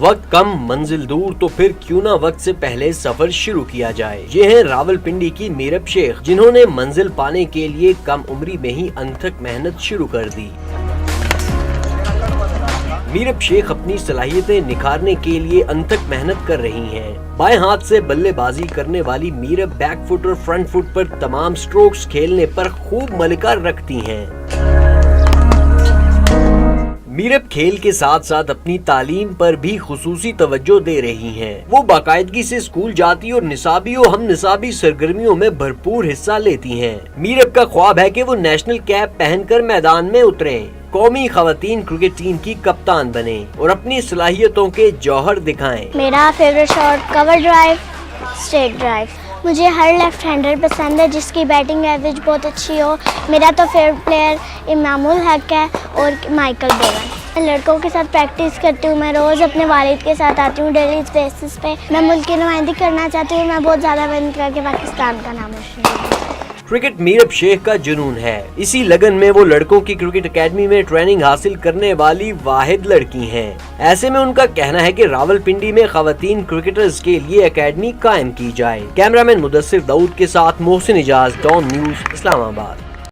وقت کم منزل دور تو پھر کیوں نہ وقت سے پہلے سفر شروع کیا جائے۔ یہ ہیں راولپنڈی کی میرب شیخ، جنہوں نے منزل پانے کے لیے کم عمری میں ہی انتھک محنت شروع کر دی۔ میرب شیخ اپنی صلاحیتیں نکھارنے کے لیے انتھک محنت کر رہی ہیں۔ بائیں ہاتھ سے بلے بازی کرنے والی میرب بیک فٹ اور فرنٹ فٹ پر تمام سٹروکس کھیلنے پر خوب ملکہ رکھتی ہیں۔ میرب کھیل کے ساتھ ساتھ اپنی تعلیم پر بھی خصوصی توجہ دے رہی ہیں۔ وہ باقاعدگی سے اسکول جاتی اور نصابی و ہم نصابی سرگرمیوں میں بھرپور حصہ لیتی ہیں۔ میرب کا خواب ہے کہ وہ نیشنل کیپ پہن کر میدان میں اتریں، قومی خواتین کرکٹ ٹیم کی کپتان بنیں اور اپنی صلاحیتوں کے جوہر دکھائیں۔ میرا فیوریٹ شاٹ کور ڈرائیو، اسٹریٹ ڈرائیو۔ مجھے ہر لیفٹ ہینڈر پسند ہے جس کی بیٹنگ ایوریج بہت اچھی ہو۔ میرا تو فیوریٹ پلیئر امام الحق ہے اور مائیکل بوون۔ میں لڑکوں کے ساتھ پریکٹس کرتی ہوں، میں روز اپنے والد کے ساتھ آتی ہوں ڈیلی بیسس پہ۔ میں ملک کی نمائندگی کرنا چاہتی ہوں، میں بہت زیادہ محنت کر کے پاکستان کا نام روشن کروں۔ کرکٹ میرب شیخ کا جنون ہے۔ اسی لگن میں وہ لڑکوں کی کرکٹ اکیڈمی میں ٹریننگ حاصل کرنے والی واحد لڑکی ہیں۔ ایسے میں ان کا کہنا ہے کہ راولپنڈی میں خواتین کرکٹرز کے لیے اکیڈمی قائم کی جائے۔ کیمرہ مین مدثر داؤد کے ساتھ محسن اجاز، ڈان نیوز، اسلام آباد۔